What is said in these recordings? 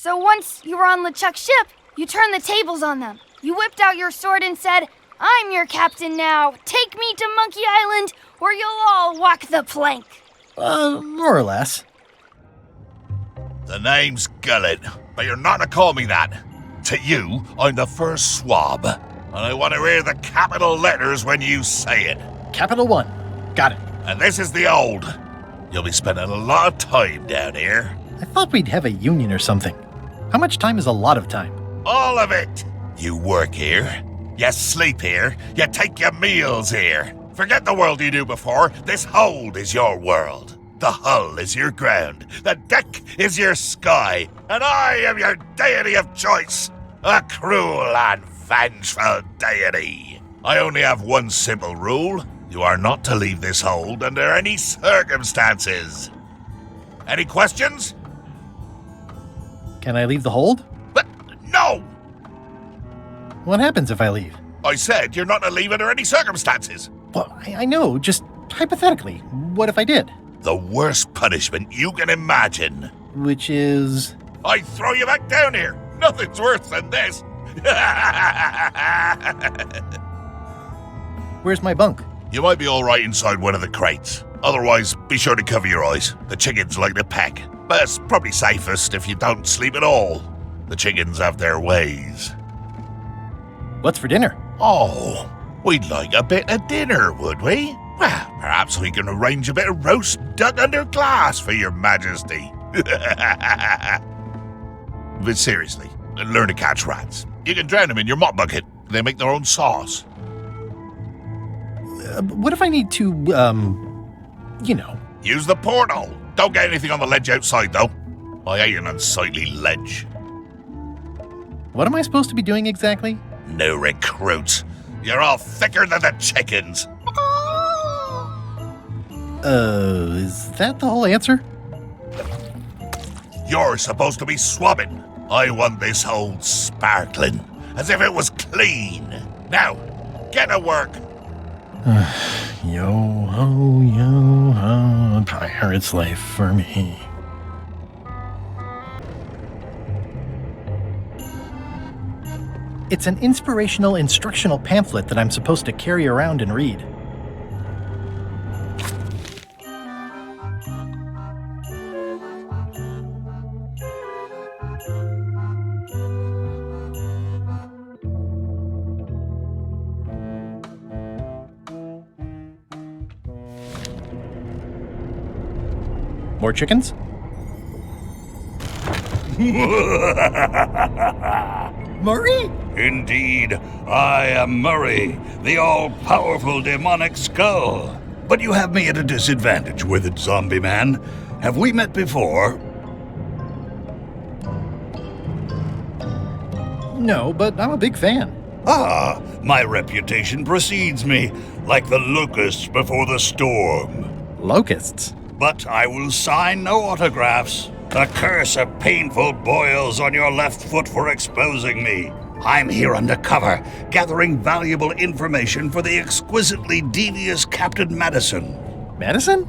So once you were on LeChuck's ship, you turned the tables on them. You whipped out your sword and said, "I'm your captain now. Take me to Monkey Island, or you'll all walk the plank." More or less. The name's Gullet, but you're not to call me that. To you, I'm the first swab, and I want to hear the capital letters when you say it. Capital 1. Got it. And this is the old. You'll be spending a lot of time down here. I thought we'd have a union or something. How much time is a lot of time? All of it. You work here, you sleep here, you take your meals here. Forget the world you knew before. This hold is your world. The hull is your ground. The deck is your sky. And I am your deity of choice. A cruel and vengeful deity. I only have one simple rule. You are not to leave this hold under any circumstances. Any questions? Can I leave the hold? But no! What happens if I leave? I said you're not to leave under any circumstances. Well, I know, just hypothetically. What if I did? The worst punishment you can imagine. Which is... I throw you back down here. Nothing's worse than this. Where's my bunk? You might be all right inside one of the crates. Otherwise, be sure to cover your eyes. The chickens like to peck. But it's probably safest if you don't sleep at all. The chickens have their ways. What's for dinner? Oh, we'd like a bit of dinner, would we? Well, perhaps we can arrange a bit of roast duck under glass for your majesty. But seriously, learn to catch rats. You can drown them in your mop bucket. They make their own sauce. What if I need to, Use the portal. Don't get anything on the ledge outside, though. I hate an unsightly ledge. What am I supposed to be doing exactly? New recruits. You're all thicker than the chickens. Is that the whole answer? You're supposed to be swabbing. I want this hold sparkling, as if it was clean. Now, get to work. Yo-ho, a pirate's life for me. It's an inspirational instructional pamphlet that I'm supposed to carry around and read. More chickens? Murray? Indeed, I am Murray, the all-powerful demonic skull. But you have me at a disadvantage, withered zombie man. Have we met before? No, but I'm a big fan. Ah, my reputation precedes me, like the locusts before the storm. Locusts? But I will sign no autographs. A curse of painful boils on your left foot for exposing me. I'm here undercover, gathering valuable information for the exquisitely devious Captain Madison. Madison?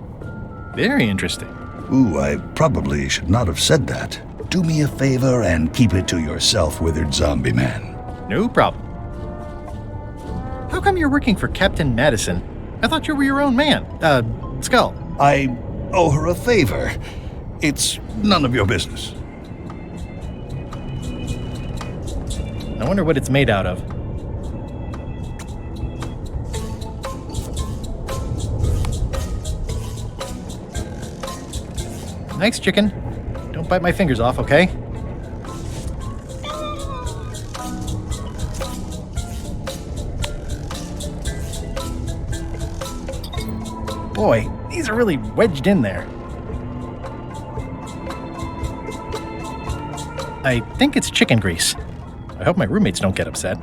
Very interesting. Ooh, I probably should not have said that. Do me a favor and keep it to yourself, withered zombie man. No problem. How come you're working for Captain Madison? I thought you were your own man. Skull. I owe her a favor. It's none of your business. I wonder what it's made out of. Nice chicken. Don't bite my fingers off, okay? Boy, these are really wedged in there. I think it's chicken grease. I hope my roommates don't get upset.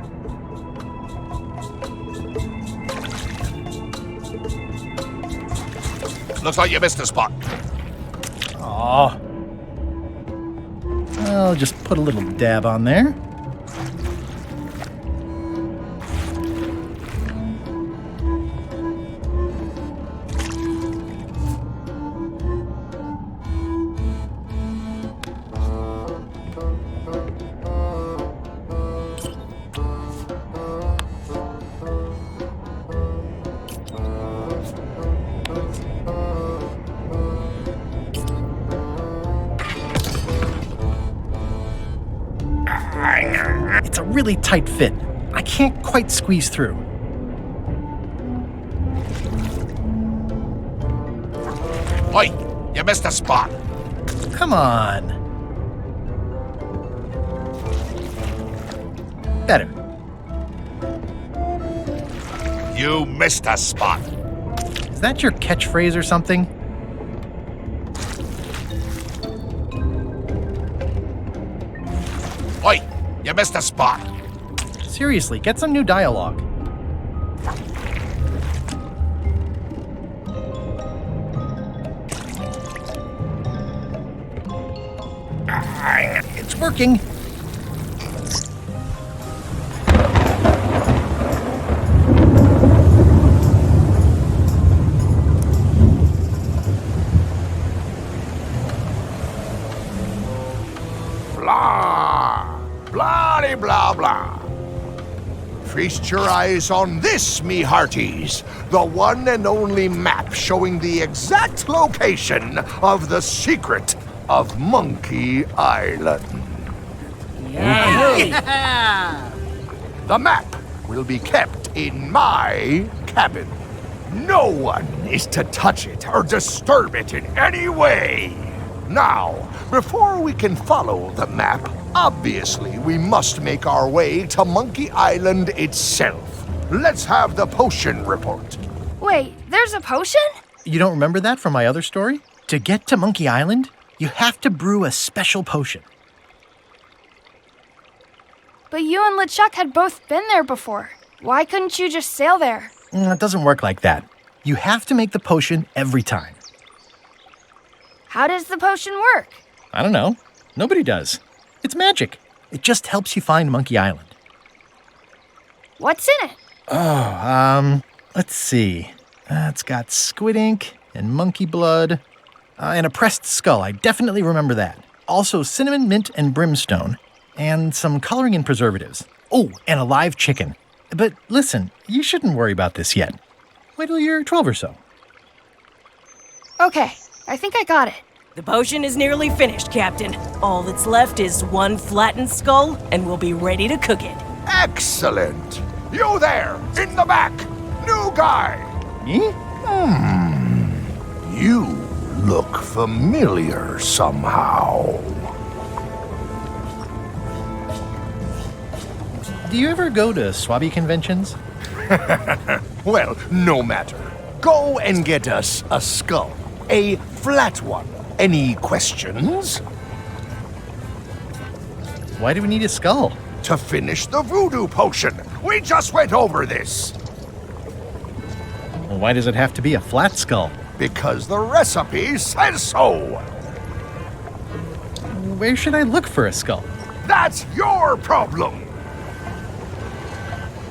Looks like you missed a spot. Aw. I'll just put a little dab on there. really tight fit. I can't quite squeeze through. Oi, you missed a spot. Come on. Better. You missed a spot. Is that your catchphrase or something? Oi, you missed a spot. Seriously, get some new dialogue. It's working. Blah, blah, blah, blah. Feast your eyes on this, me hearties. The one and only map showing the exact location of the secret of Monkey Island. The map will be kept in my cabin. No one is to touch it or disturb it in any way. Now, before we can follow the map, obviously we must make our way to Monkey Island itself. Let's have the potion report. Wait, there's a potion? You don't remember that from my other story? To get to Monkey Island, you have to brew a special potion. But you and LeChuck had both been there before. Why couldn't you just sail there? It doesn't work like that. You have to make the potion every time. How does the potion work? I don't know. Nobody does. It's magic. It just helps you find Monkey Island. What's in it? Let's see. It's got squid ink and monkey blood and a pressed skull. I definitely remember that. Also cinnamon, mint, and brimstone. And some coloring and preservatives. Oh, and a live chicken. But listen, you shouldn't worry about this yet. Wait till you're 12 or so. Okay, I think I got it. The potion is nearly finished, Captain. All that's left is one flattened skull, and we'll be ready to cook it. Excellent. You there, in the back. New guy. Me? You look familiar somehow. Do you ever go to Swabby conventions? Well, no matter. Go and get us a skull. A flat one. Any questions? Why do we need a skull? To finish the voodoo potion. We just went over this. Well, why does it have to be a flat skull? Because the recipe says so. Where should I look for a skull? That's your problem.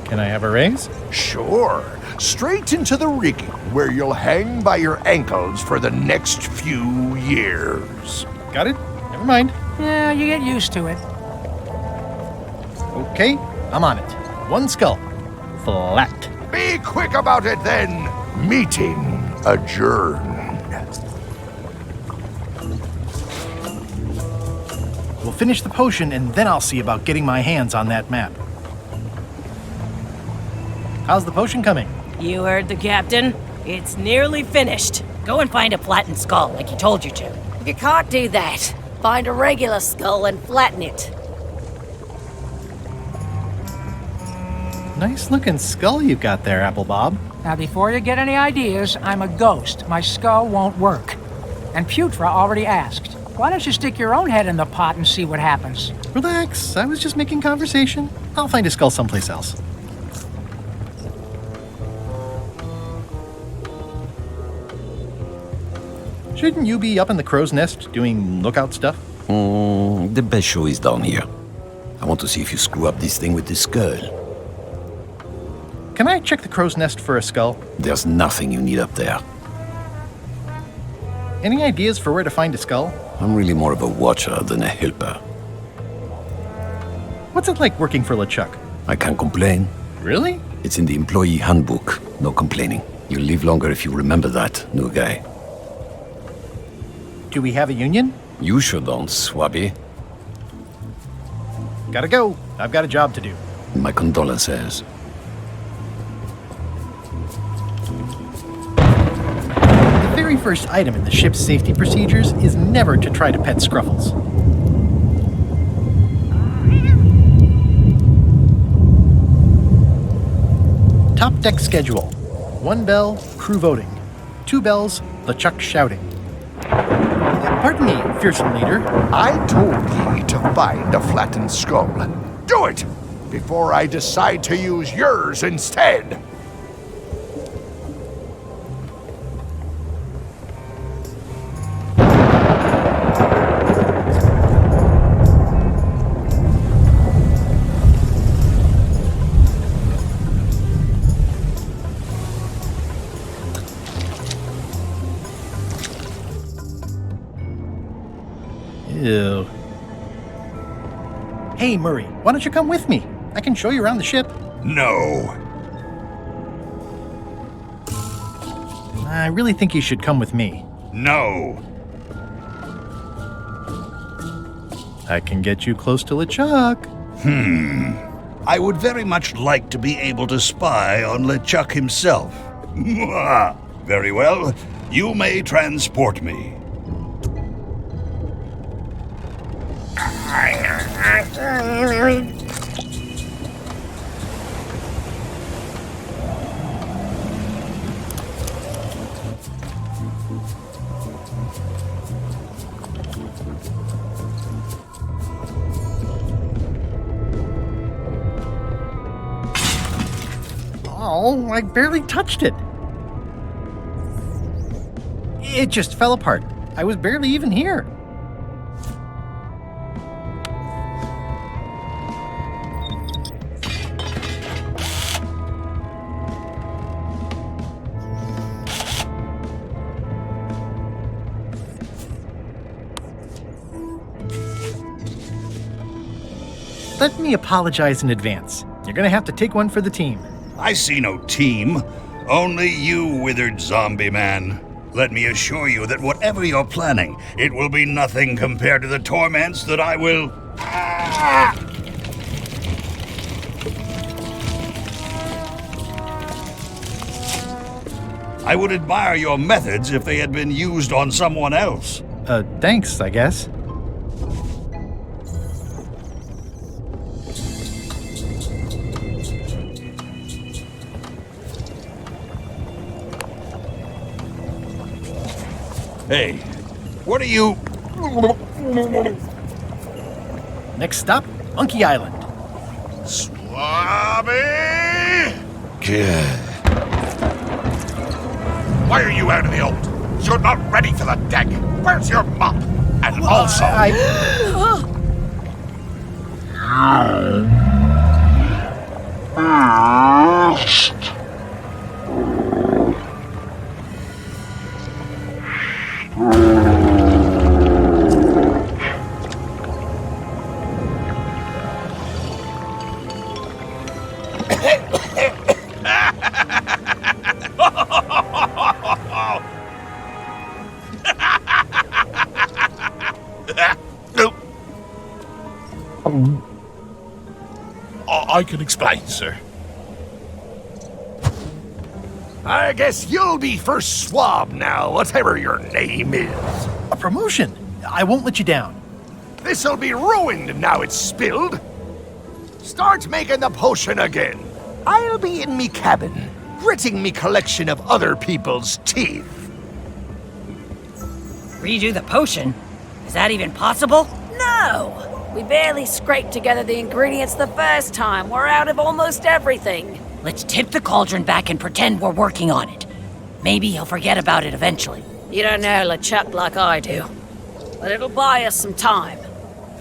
Can I have a raise? Sure. Straight into the rigging, where you'll hang by your ankles for the next few years. Got it? Never mind. Yeah, you get used to it. Okay, I'm on it. One skull. Flat. Be quick about it then. Meeting adjourned. We'll finish the potion and then I'll see about getting my hands on that map. How's the potion coming? You heard the Captain. It's nearly finished. Go and find a flattened skull like he told you to. If you can't do that, find a regular skull and flatten it. Nice looking skull you've got there, Apple Bob. Now, before you get any ideas, I'm a ghost. My skull won't work. And Putra already asked. Why don't you stick your own head in the pot and see what happens? Relax, I was just making conversation. I'll find a skull someplace else. Shouldn't you be up in the crow's nest doing lookout stuff? The best show is down here. I want to see if you screw up this thing with this skull. Can I check the crow's nest for a skull? There's nothing you need up there. Any ideas for where to find a skull? I'm really more of a watcher than a helper. What's it like working for LeChuck? I can't complain. Really? It's in the employee handbook. No complaining. You'll live longer if you remember that, new guy. Do we have a union? You sure don't, Swabby. Gotta go. I've got a job to do. My condolences. The very first item in the ship's safety procedures is never to try to pet Scruffles. Top deck schedule. 1 bell, crew voting. 2 bells, LeChuck shouting. Pardon me, fearsome leader. I told ye to find a flattened skull. Do it! Before I decide to use yours instead! Ew. Hey, Murray, why don't you come with me? I can show you around the ship. No. I really think you should come with me. No. I can get you close to LeChuck. I would very much like to be able to spy on LeChuck himself. Very well. You may transport me. Oh, I barely touched it. It just fell apart. I was barely even here. Let me apologize in advance. You're gonna have to take one for the team. I see no team. Only you, withered zombie man. Let me assure you that whatever you're planning, it will be nothing compared to the torments that I will... I would admire your methods if they had been used on someone else. Thanks, I guess. Hey, what are you... Next stop, Monkey Island. Swabby! Why are you out of the old? You're not ready for the deck. Where's your mop? And also... I can explain, sir. I guess you'll be first swab now, whatever your name is. A promotion. I won't let you down. This'll be ruined now it's spilled. Start making the potion again. I'll be in me cabin, gritting me collection of other people's teeth. Redo the potion? Is that even possible? No! We barely scraped together the ingredients the first time. We're out of almost everything. Let's tip the cauldron back and pretend we're working on it. Maybe he'll forget about it eventually. You don't know LeChuck like I do. But it'll buy us some time.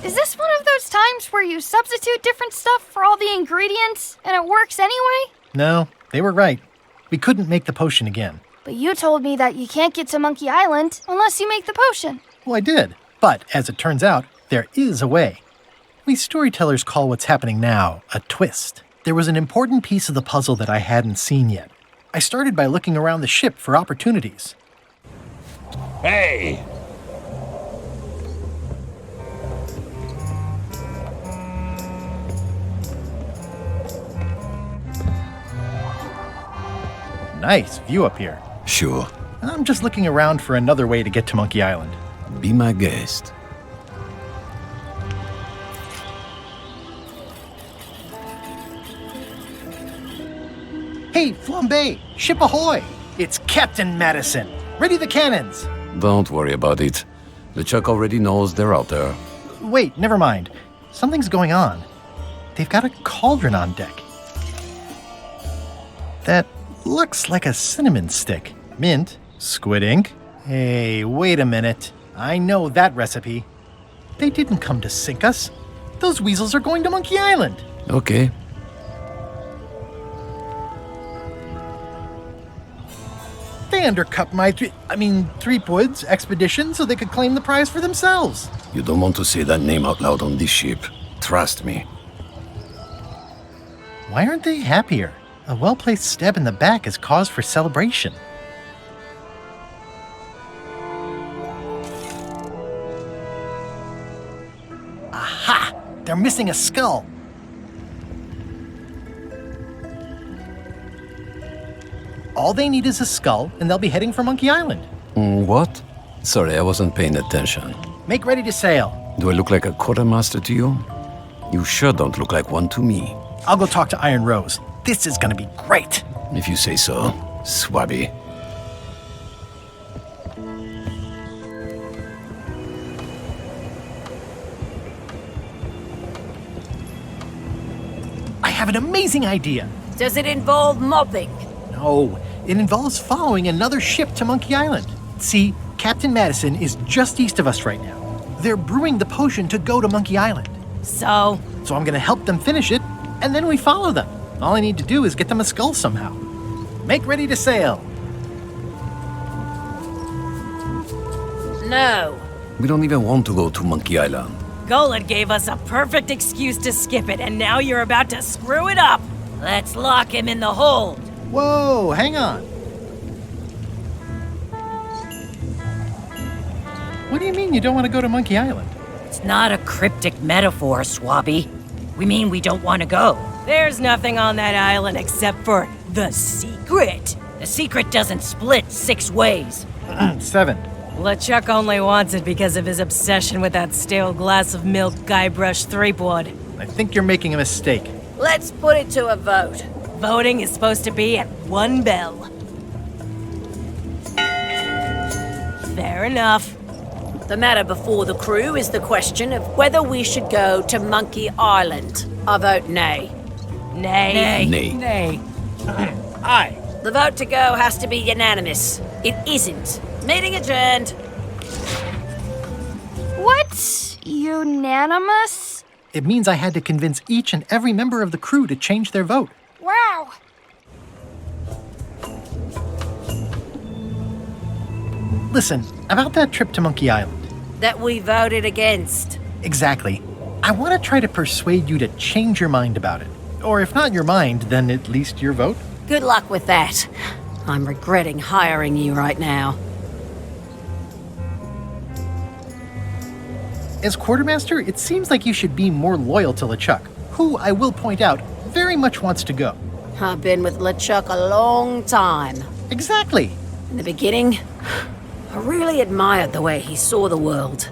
Is this one of those times where you substitute different stuff for all the ingredients and it works anyway? No, they were right. We couldn't make the potion again. But you told me that you can't get to Monkey Island unless you make the potion. Well, I did. But as it turns out, there is a way. We storytellers call what's happening now a twist. There was an important piece of the puzzle that I hadn't seen yet. I started by looking around the ship for opportunities. Hey! nice view up here. Sure. I'm just looking around for another way to get to Monkey Island. Be my guest. Hey, Flambe! Ship ahoy! It's Captain Madison! Ready the cannons! Don't worry about it. LeChuck already knows they're out there. Wait, never mind. Something's going on. They've got a cauldron on deck. That looks like a cinnamon stick. Mint, squid ink. Hey, wait a minute. I know that recipe. They didn't come to sink us. Those weasels are going to Monkey Island. Okay. They undercut my Threepwood's expedition so they could claim the prize for themselves. You don't want to say that name out loud on this ship. Trust me. Why aren't they happier? A well-placed stab in the back is cause for celebration. Aha! They're missing a skull. All they need is a skull, and they'll be heading for Monkey Island. What? Sorry, I wasn't paying attention. Make ready to sail. Do I look like a quartermaster to you? You sure don't look like one to me. I'll go talk to Iron Rose. This is gonna be great. If you say so, Swabby. I have an amazing idea. Does it involve mopping? No, it involves following another ship to Monkey Island. See, Captain Madison is just east of us right now. They're brewing the potion to go to Monkey Island. So I'm gonna help them finish it, and then we follow them. All I need to do is get them a skull somehow. Make ready to sail. No. We don't even want to go to Monkey Island. Golan gave us a perfect excuse to skip it, and now you're about to screw it up. Let's lock him in the hold. Whoa, hang on. What do you mean you don't want to go to Monkey Island? It's not a cryptic metaphor, Swabby. We mean we don't want to go. There's nothing on that island except for the secret. The secret doesn't split 6 ways. 7. LeChuck only wants it because of his obsession with that stale glass of milk Guybrush Threepwood. I think you're making a mistake. Let's put it to a vote. Voting is supposed to be at 1 bell. Fair enough. The matter before the crew is the question of whether we should go to Monkey Island. I vote nay. Nay. Nay. Nay. Aye. The vote to go has to be unanimous. It isn't. Meeting adjourned. What? Unanimous? It means I had to convince each and every member of the crew to change their vote. Wow. Listen, about that trip to Monkey Island. That we voted against. Exactly. I want to try to persuade you to change your mind about it. Or if not your mind, then at least your vote. Good luck with that. I'm regretting hiring you right now. As quartermaster, it seems like you should be more loyal to LeChuck, who, I will point out, very much wants to go. I've been with LeChuck a long time. Exactly. In the beginning, I really admired the way he saw the world.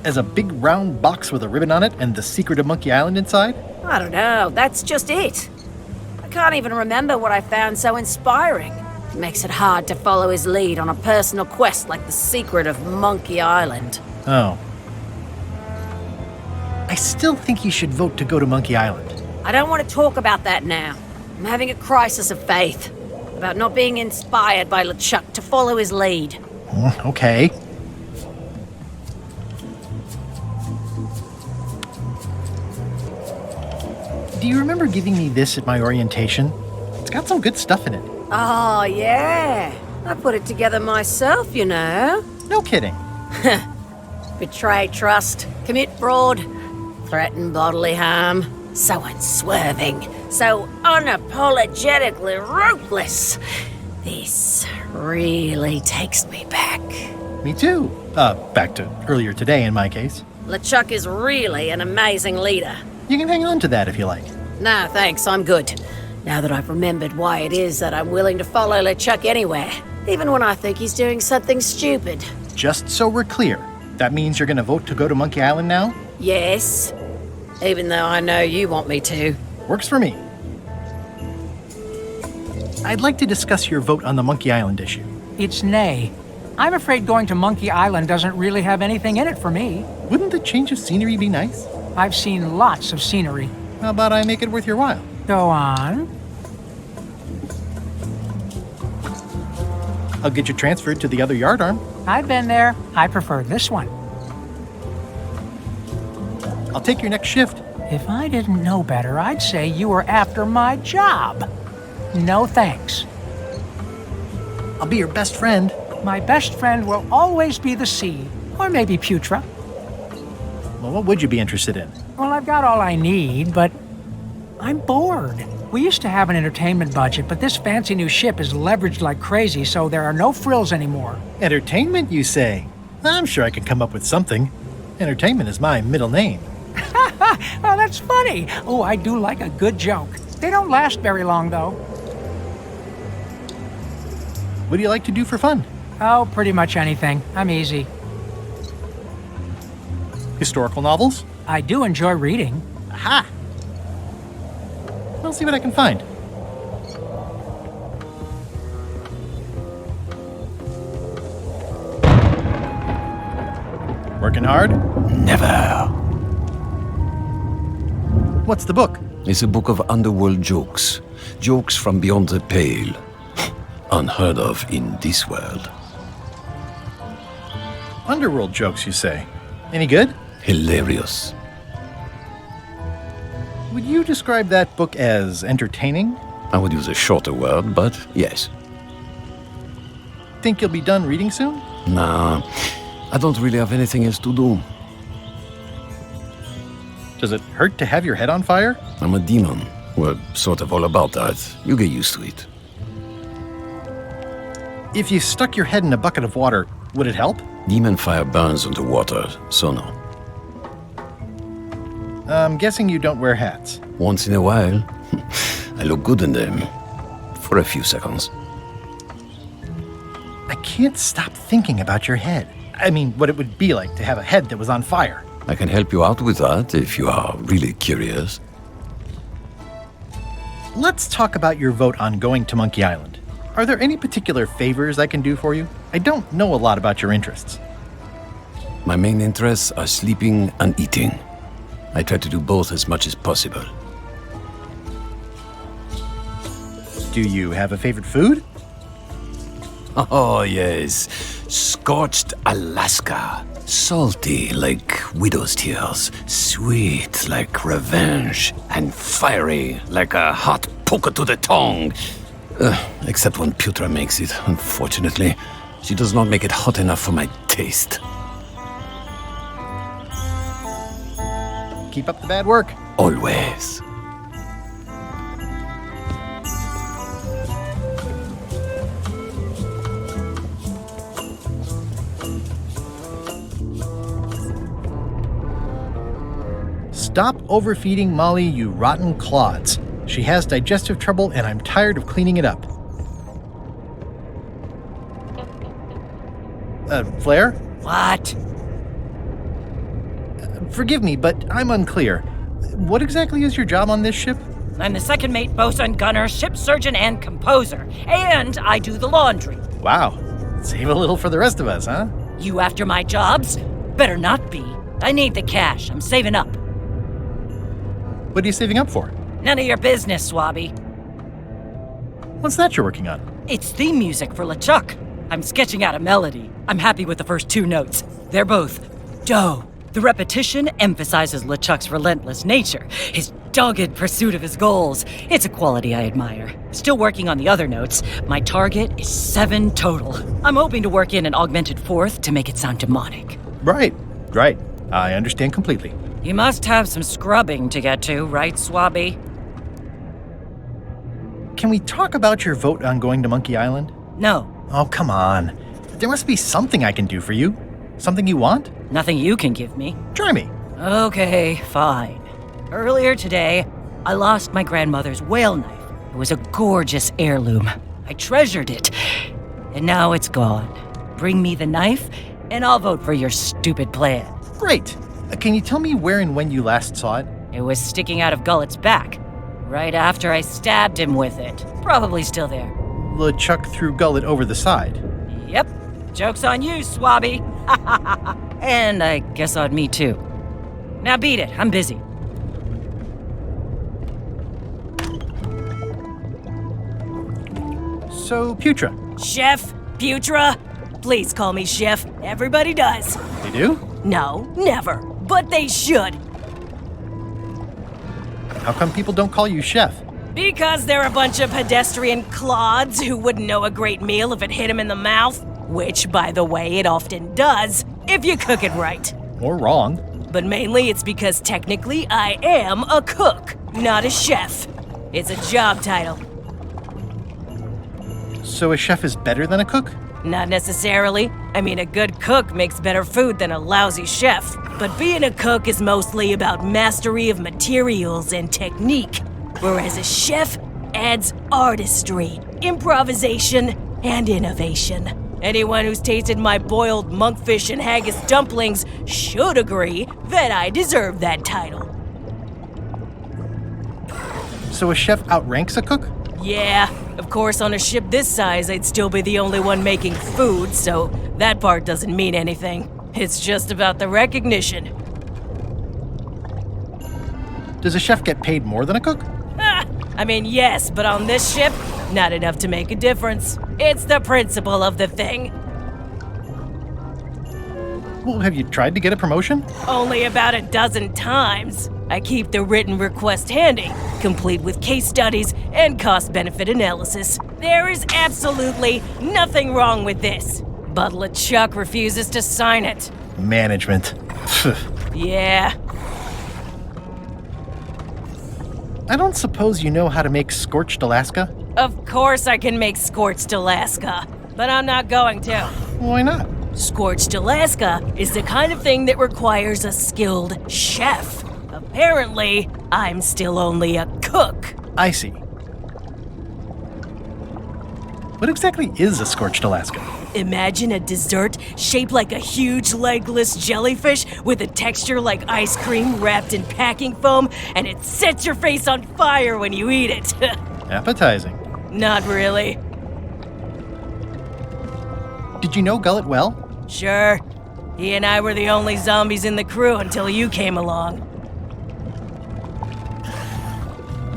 As a big round box with a ribbon on it and the secret of Monkey Island inside? I don't know, that's just it. I can't even remember what I found so inspiring. It makes it hard to follow his lead on a personal quest like the secret of Monkey Island. Oh. I still think you should vote to go to Monkey Island. I don't want to talk about that now. I'm having a crisis of faith about not being inspired by LeChuck to follow his lead. Okay. Do you remember giving me this at my orientation? It's got some good stuff in it. Oh, yeah. I put it together myself, you know. No kidding. Betray trust, commit fraud, threaten bodily harm. So unswerving, so unapologetically ruthless. This really takes me back. Me too. Back to earlier today in my case. LeChuck is really an amazing leader. You can hang on to that if you like. No, thanks, I'm good. Now that I've remembered why it is that I'm willing to follow LeChuck anywhere, even when I think he's doing something stupid. Just so we're clear, that means you're gonna vote to go to Monkey Island now? Yes, even though I know you want me to. Works for me. I'd like to discuss your vote on the Monkey Island issue. It's nay. I'm afraid going to Monkey Island doesn't really have anything in it for me. Wouldn't the change of scenery be nice? I've seen lots of scenery. How about I make it worth your while? Go on. I'll get you transferred to the other yardarm. I've been there. I prefer this one. I'll take your next shift. If I didn't know better, I'd say you were after my job. No thanks. I'll be your best friend. My best friend will always be the sea, or maybe Putra. Well, what would you be interested in? Well, I've got all I need, but I'm bored. We used to have an entertainment budget, but this fancy new ship is leveraged like crazy, so there are no frills anymore. Entertainment, you say? I'm sure I could come up with something. Entertainment is my middle name. Oh, that's funny. Oh, I do like a good joke. They don't last very long, though. What do you like to do for fun? Oh, pretty much anything. I'm easy. Historical novels? I do enjoy reading. Aha! I'll see what I can find. Working hard? Never. What's the book? It's a book of underworld jokes. Jokes from beyond the pale. Unheard of in this world. Underworld jokes, you say? Any good? Hilarious. Would you describe that book as entertaining? I would use a shorter word, but yes. Think you'll be done reading soon? Nah, I don't really have anything else to do. Does it hurt to have your head on fire? I'm a demon. We're sort of all about that. You get used to it. If you stuck your head in a bucket of water, would it help? Demon fire burns underwater, so no. I'm guessing you don't wear hats. Once in a while, I look good in them. For a few seconds. I can't stop thinking about your head. I mean, what it would be like to have a head that was on fire. I can help you out with that if you are really curious. Let's talk about your vote on going to Monkey Island. Are there any particular favors I can do for you? I don't know a lot about your interests. My main interests are sleeping and eating. I try to do both as much as possible. Do you have a favorite food? Oh, yes. Scorched Alaska. Salty like widow's tears. Sweet like revenge. And fiery like a hot poker to the tongue. Except when Putra makes it, unfortunately. She does not make it hot enough for my taste. Keep up the bad work. Always. Stop overfeeding Molly, you rotten clods. She has digestive trouble and I'm tired of cleaning it up. Flair? What? Forgive me, but I'm unclear. What exactly is your job on this ship? I'm the second mate, bosun, gunner, ship surgeon, and composer. And I do the laundry. Wow. Save a little for the rest of us, huh? You after my jobs? Better not be. I need the cash. I'm saving up. What are you saving up for? None of your business, Swabby. What's that you're working on? It's theme music for LeChuck. I'm sketching out a melody. I'm happy with the first two notes. They're both do. The repetition emphasizes LeChuck's relentless nature, his dogged pursuit of his goals. It's a quality I admire. Still working on the other notes. My target is 7 total. I'm hoping to work in an augmented fourth to make it sound demonic. Right. I understand completely. You must have some scrubbing to get to, right, Swabby? Can we talk about your vote on going to Monkey Island? No. Oh, come on. There must be something I can do for you. Something you want? Nothing you can give me. Try me. Okay, fine. Earlier today, I lost my grandmother's whale knife. It was a gorgeous heirloom. I treasured it, and now it's gone. Bring me the knife, and I'll vote for your stupid plan. Great. Can you tell me where and when you last saw it? It was sticking out of Gullet's back, right after I stabbed him with it. Probably still there. LeChuck threw Gullet over the side. Yep. Joke's on you, Swabby. And I guess on me, too. Now beat it. I'm busy. So, Putra. Chef? Putra? Please call me Chef. Everybody does. They do? No, never. But they should. How come people don't call you Chef? Because they're a bunch of pedestrian clods who wouldn't know a great meal if it hit them in the mouth. Which, by the way, it often does, if you cook it right. Or wrong. But mainly it's because technically I am a cook, not a chef. It's a job title. So a chef is better than a cook? Not necessarily. I mean, a good cook makes better food than a lousy chef. But being a cook is mostly about mastery of materials and technique, whereas a chef adds artistry, improvisation, and innovation. Anyone who's tasted my boiled monkfish and haggis dumplings should agree that I deserve that title. So a chef outranks a cook? Yeah, of course on a ship this size I'd still be the only one making food, so that part doesn't mean anything. It's just about the recognition. Does a chef get paid more than a cook? I mean, yes, but on this ship, not enough to make a difference. It's the principle of the thing. Well, have you tried to get a promotion? Only about a dozen times. I keep the written request handy, complete with case studies and cost-benefit analysis. There is absolutely nothing wrong with this. But LeChuck refuses to sign it. Management. Yeah. I don't suppose you know how to make scorched Alaska? Of course I can make scorched Alaska, but I'm not going to. Why not? Scorched Alaska is the kind of thing that requires a skilled chef. Apparently, I'm still only a cook. I see. What exactly is a scorched Alaska? Imagine a dessert shaped like a huge legless jellyfish with a texture like ice cream wrapped in packing foam, and it sets your face on fire when you eat it. Appetizing. Not really. Did you know Gullet well? Sure. He and I were the only zombies in the crew until you came along.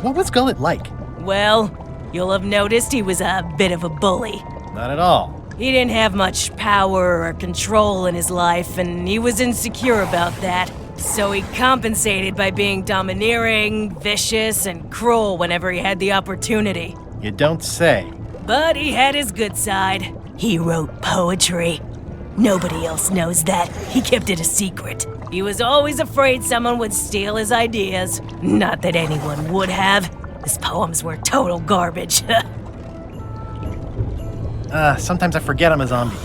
What was Gullet like? Well, you'll have noticed he was a bit of a bully. Not at all. He didn't have much power or control in his life, and he was insecure about that. So he compensated by being domineering, vicious, and cruel whenever he had the opportunity. You don't say. But he had his good side. He wrote poetry. Nobody else knows that. He kept it a secret. He was always afraid someone would steal his ideas. Not that anyone would have. His poems were total garbage. Sometimes I forget I'm a zombie.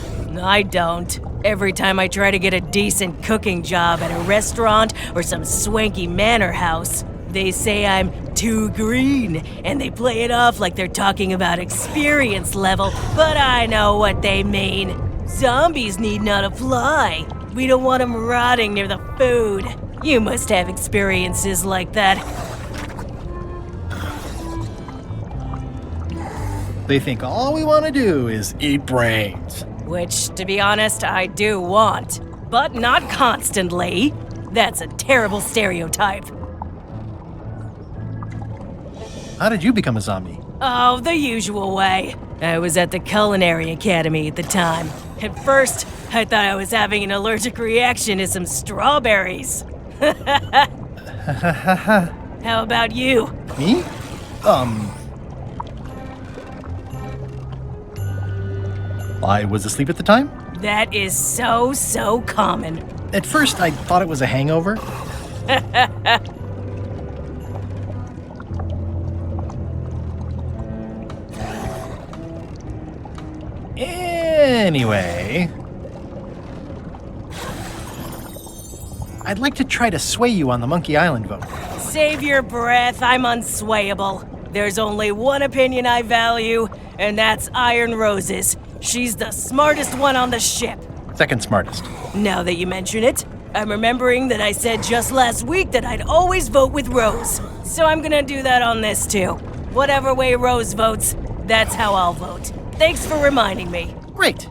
I don't. Every time I try to get a decent cooking job at a restaurant or some swanky manor house, they say I'm too green, and they play it off like they're talking about experience level, but I know what they mean. Zombies need not apply. We don't want them rotting near the food. You must have experiences like that. They think all we want to do is eat brains. Which, to be honest, I do want. But not constantly. That's a terrible stereotype. How did you become a zombie? Oh, the usual way. I was at the Culinary Academy at the time. At first, I thought I was having an allergic reaction to some strawberries. How about you? Me? I was asleep at the time? That is so common. At first, I thought it was a hangover. Anyway... I'd like to try to sway you on the Monkey Island vote. Save your breath, I'm unswayable. There's only one opinion I value, and that's Iron Rose's. She's the smartest one on the ship. Second smartest. Now that you mention it, I'm remembering that I said just last week that I'd always vote with Rose. So I'm gonna do that on this too. Whatever way Rose votes, that's how I'll vote. Thanks for reminding me. Great.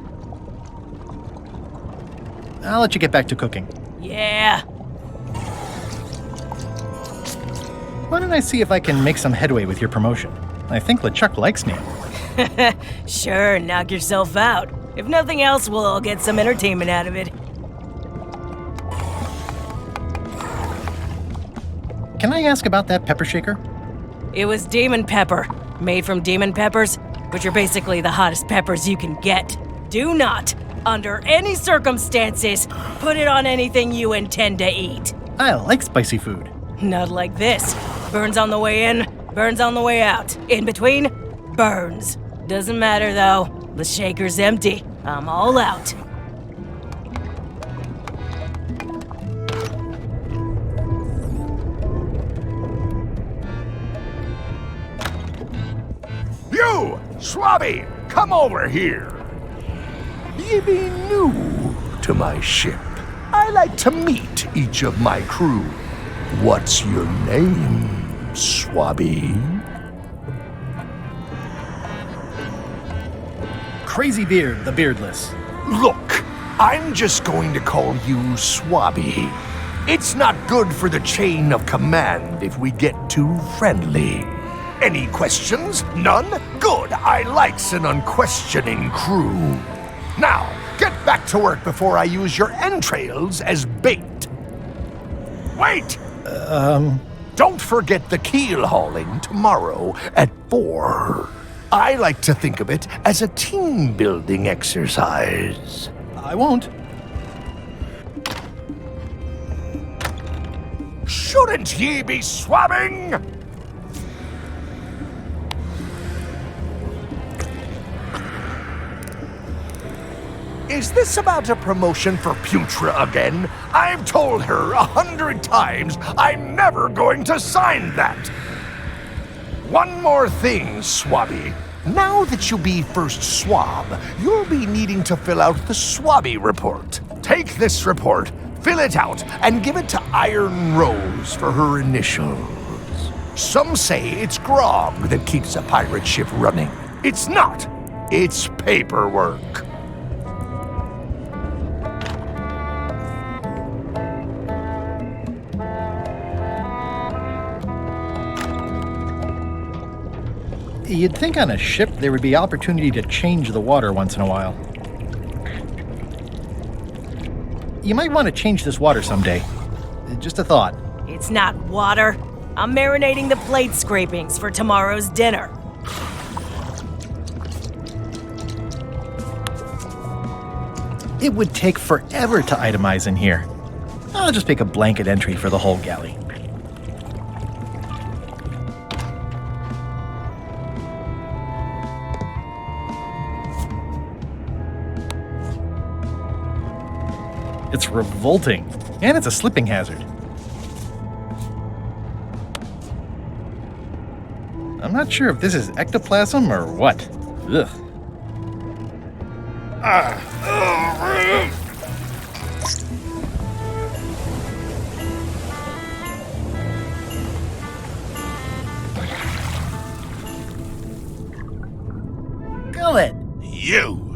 I'll let you get back to cooking. Yeah. Why don't I see if I can make some headway with your promotion? I think LeChuck likes me. Sure, knock yourself out. If nothing else, we'll all get some entertainment out of it. Can I ask about that pepper shaker? It was demon pepper, made from demon peppers, which are basically the hottest peppers you can get. Do not, under any circumstances, put it on anything you intend to eat. I like spicy food. Not like this. Burns on the way in, burns on the way out. In between, burns. Doesn't matter though. The shaker's empty. I'm all out. You, Swabby, come over here. Ye be new to my ship. I like to meet each of my crew. What's your name, Swabby? Crazy Beard, the beardless. Look, I'm just going to call you Swabby. It's not good for the chain of command if we get too friendly. Any questions? None? Good. I likes an unquestioning crew. Now, get back to work before I use your entrails as bait. Wait! Don't forget the keel hauling tomorrow at 4. I like to think of it as a team-building exercise. I won't. Shouldn't ye be swabbing? Is this about a promotion for Putra again? I've told her 100 times I'm never going to sign that. One more thing, Swabby. Now that you be first swab, you'll be needing to fill out the Swabby report. Take this report, fill it out, and give it to Iron Rose for her initials. Some say it's grog that keeps a pirate ship running. It's not. It's paperwork. You'd think on a ship there would be opportunity to change the water once in a while. You might want to change this water someday. Just a thought. It's not water. I'm marinating the plate scrapings for tomorrow's dinner. It would take forever to itemize in here. I'll just make a blanket entry for the whole galley. It's revolting, and it's a slipping hazard. I'm not sure if this is ectoplasm or what. Ugh. Gullet! You!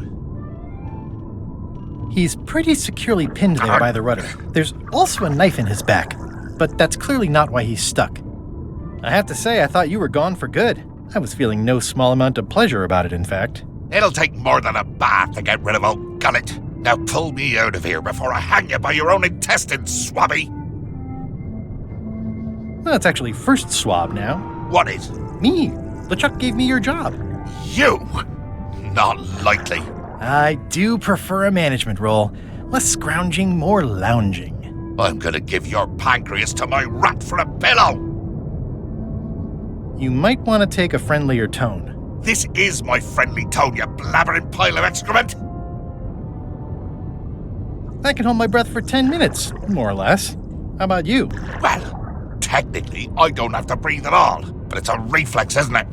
He's pretty securely pinned there by the rudder. There's also a knife in his back, but that's clearly not why he's stuck. I have to say, I thought you were gone for good. I was feeling no small amount of pleasure about it, in fact. It'll take more than a bath to get rid of old Gullet. Now pull me out of here before I hang you by your own intestines, Swabby. Well, it's actually first swab now. What is? Me. LeChuck gave me your job. You? Not likely. I do prefer a management role. Less scrounging, more lounging. I'm gonna give your pancreas to my rat for a pillow! You might want to take a friendlier tone. This is my friendly tone, you blabbering pile of excrement! I can hold my breath for 10 minutes, more or less. How about you? Well, technically, I don't have to breathe at all, but it's a reflex, isn't it?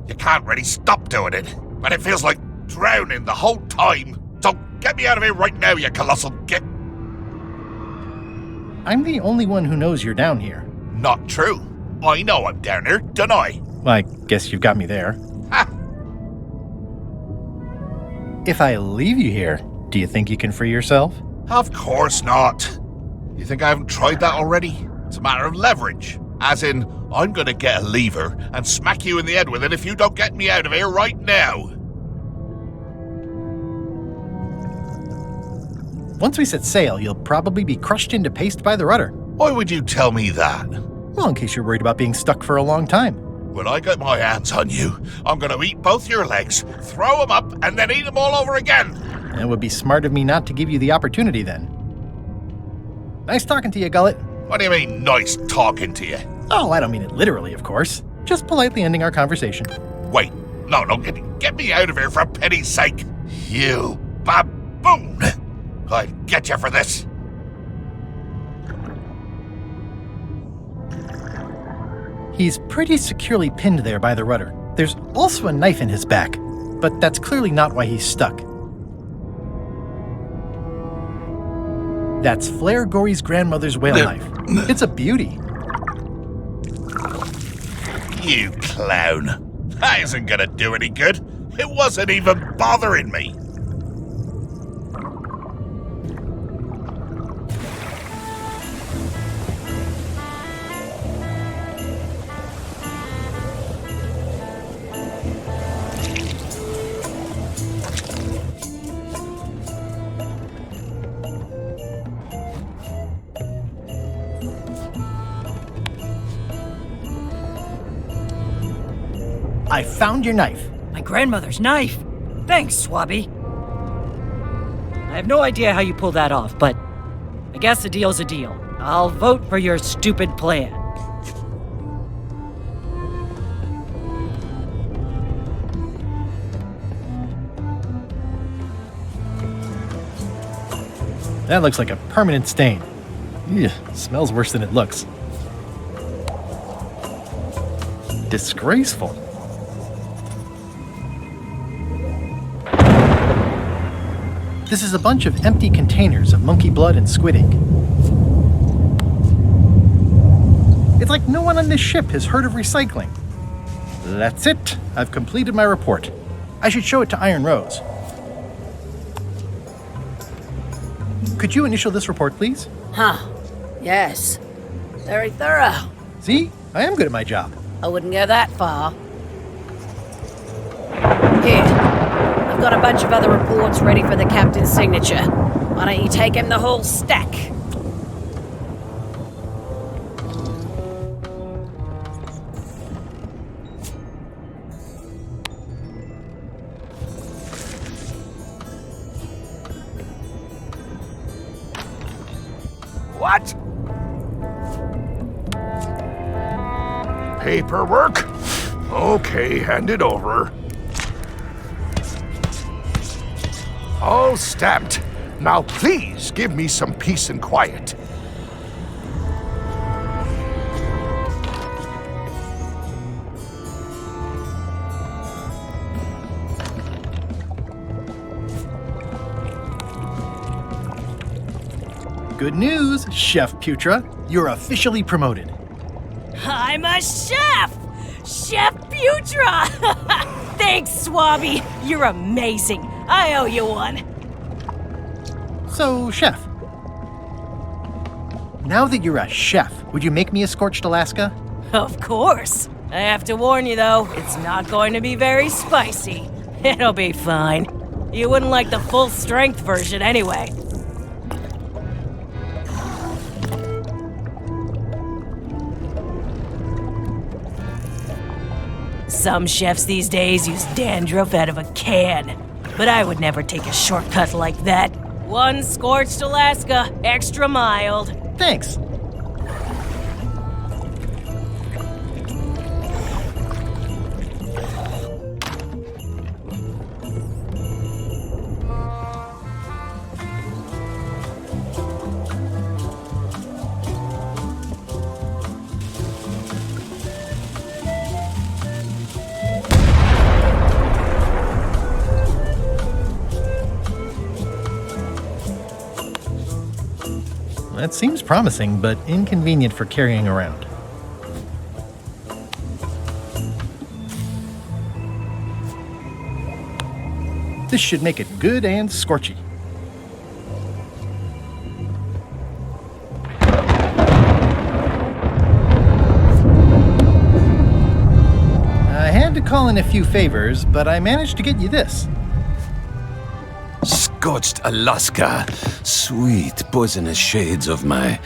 You can't really stop doing it, but it feels like drowning the whole time. So get me out of here right now, you colossal git. I'm the only one who knows you're down here. Not true. I know I'm down here, don't I? Well, I guess you've got me there. Ha! If I leave you here, do you think you can free yourself? Of course not. You think I haven't tried that already? It's a matter of leverage. As in, I'm gonna get a lever and smack you in the head with it if you don't get me out of here right now. Once we set sail, you'll probably be crushed into paste by the rudder. Why would you tell me that? Well, in case you're worried about being stuck for a long time. When I get my hands on you, I'm gonna eat both your legs, throw them up, and then eat them all over again. It would be smart of me not to give you the opportunity then. Nice talking to you, Gullet. What do you mean, nice talking to you? Oh, I don't mean it literally, of course. Just politely ending our conversation. Wait, no, get me out of here for pity's sake. You baboon! I'll get you for this. He's pretty securely pinned there by the rudder. There's also a knife in his back, but that's clearly not why he's stuck. That's Flair Gory's grandmother's whale knife. It's a beauty. You clown. That isn't gonna do any good. It wasn't even bothering me. I found your knife. My grandmother's knife. Thanks, Swabby. I have no idea how you pulled that off, but I guess a deal's a deal. I'll vote for your stupid plan. That looks like a permanent stain. Ew, smells worse than it looks. Disgraceful. This is a bunch of empty containers of monkey blood and squid ink. It's like no one on this ship has heard of recycling. That's it. I've completed my report. I should show it to Iron Rose. Could you initial this report, please? Huh. Yes. Very thorough. See? I am good at my job. I wouldn't go that far. Here. I've got a bunch of other reports ready for the captain's signature. Why don't you take him the whole stack? What? Paperwork? Okay, hand it over. All stamped. Now please give me some peace and quiet. Good news, Chef Putra. You're officially promoted. I'm a chef! Chef Putra! Thanks, Swabby. You're amazing. I owe you one. So, Chef. Now that you're a chef, would you make me a scorched Alaska? Of course. I have to warn you, though, it's not going to be very spicy. It'll be fine. You wouldn't like the full-strength version anyway. Some chefs these days use dandruff out of a can, but I would never take a shortcut like that. One scorched Alaska, extra mild. Thanks. That seems promising, but inconvenient for carrying around. This should make it good and scorchy. I had to call in a few favors, but I managed to get you this. Scorched Alaska. Sweet, poisonous shades of my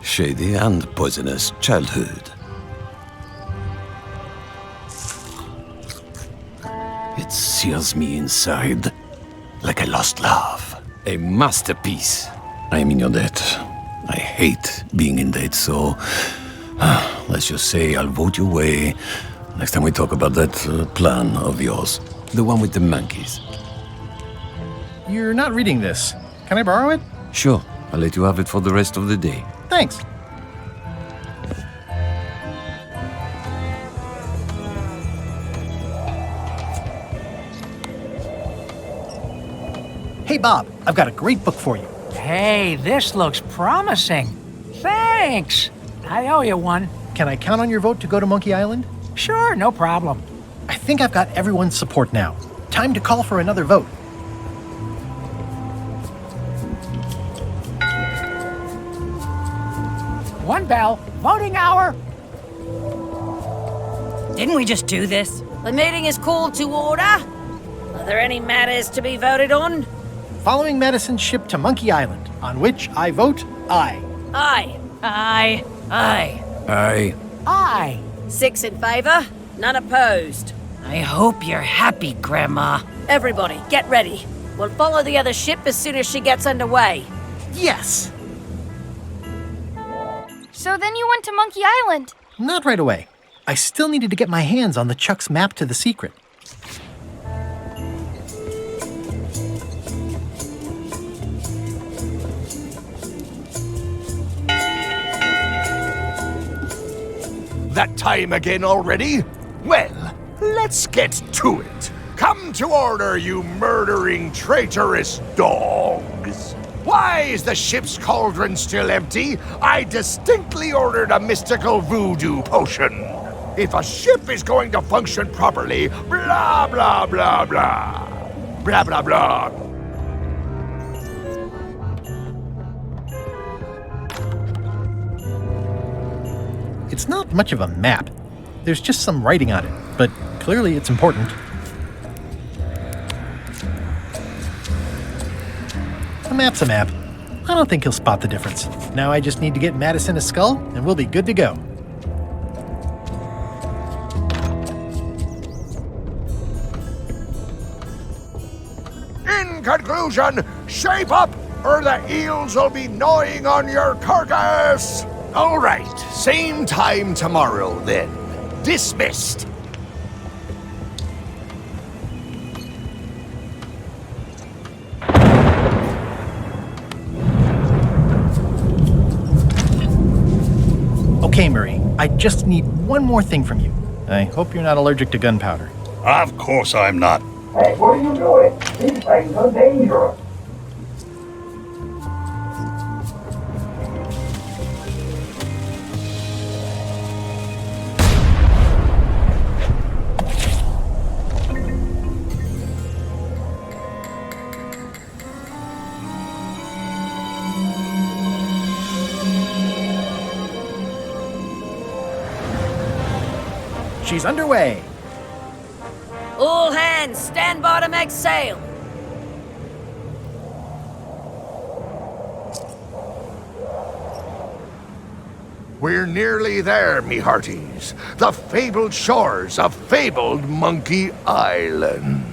shady and poisonous childhood. It seals me inside like a lost love. A masterpiece. I am in your debt. I hate being in debt, so let's just say I'll vote your way next time we talk about that plan of yours. The one with the monkeys. You're not reading this. Can I borrow it? Sure, I'll let you have it for the rest of the day. Thanks. Hey, Bob, I've got a great book for you. Hey, this looks promising. Thanks. I owe you one. Can I count on your vote to go to Monkey Island? Sure, no problem. I think I've got everyone's support now. Time to call for another vote. One bell. Voting hour. Didn't we just do this? The meeting is called to order. Are there any matters to be voted on? Following Madison's ship to Monkey Island, on which I vote aye. Aye. Aye. Aye. Aye. Aye. 6 in favor, none opposed. I hope you're happy, Grandma. Everybody, get ready. We'll follow the other ship as soon as she gets underway. Yes! So then you went to Monkey Island. Not right away. I still needed to get my hands on LeChuck's map to the secret. That time again already? Well, let's get to it. Come to order, you murdering, traitorous dogs. Why is the ship's cauldron still empty? I distinctly ordered a mystical voodoo potion. If a ship is going to function properly, blah, blah, blah, blah. Blah, blah, blah. It's not much of a map. There's just some writing on it, but clearly it's important. A map's a map. I don't think he'll spot the difference. Now I just need to get Madison a skull, and we'll be good to go. In conclusion, shape up, or the eels will be gnawing on your carcass. All right, same time tomorrow then. Dismissed. Okay, Murray, I just need one more thing from you. I hope you're not allergic to gunpowder. Of course I'm not. Hey, what are you doing? These things are dangerous. She's underway. All hands, stand by to make sail. We're nearly there, me hearties. The fabled shores of fabled Monkey Island.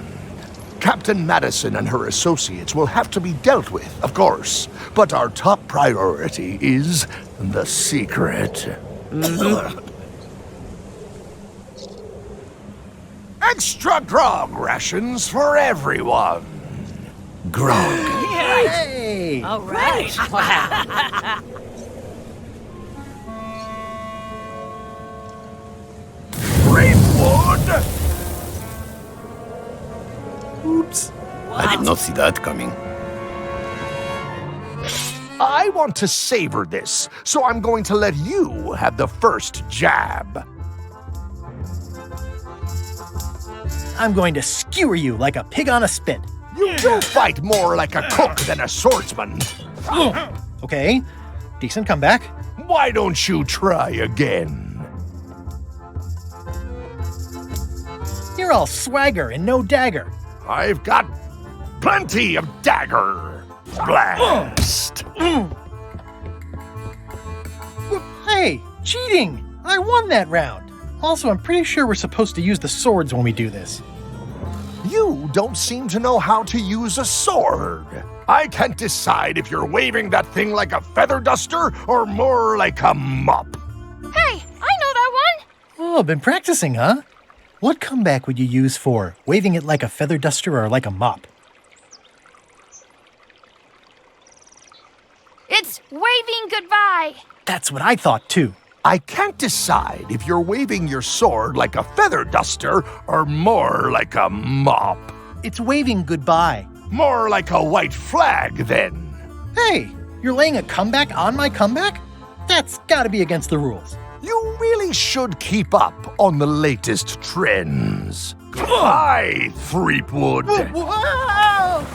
Captain Madison and her associates will have to be dealt with, of course. But our top priority is the secret. Extra grog rations for everyone. Grog. Hey! All right. Wow. Threepwood! Oops. I did not see that coming. I I want to savor this, so I'm going to let you have the first jab. I'm going to skewer you like a pig on a spit. You do fight more like a cook than a swordsman. Okay, decent comeback. Why don't you try again? You're all swagger and no dagger. I've got plenty of dagger. Blast! Hey, cheating! I won that round. Also, I'm pretty sure we're supposed to use the swords when we do this. You don't seem to know how to use a sword. I can't decide if you're waving that thing like a feather duster or more like a mop. Hey, I know that one! Oh, been practicing, huh? What comeback would you use for waving it like a feather duster or like a mop? It's waving goodbye. That's what I thought, too. I can't decide if you're waving your sword like a feather duster or more like a mop. It's waving goodbye. More like a white flag, then. Hey, you're laying a comeback on my comeback? That's gotta be against the rules. You really should keep up on the latest trends. Goodbye, Threepwood. Whoa!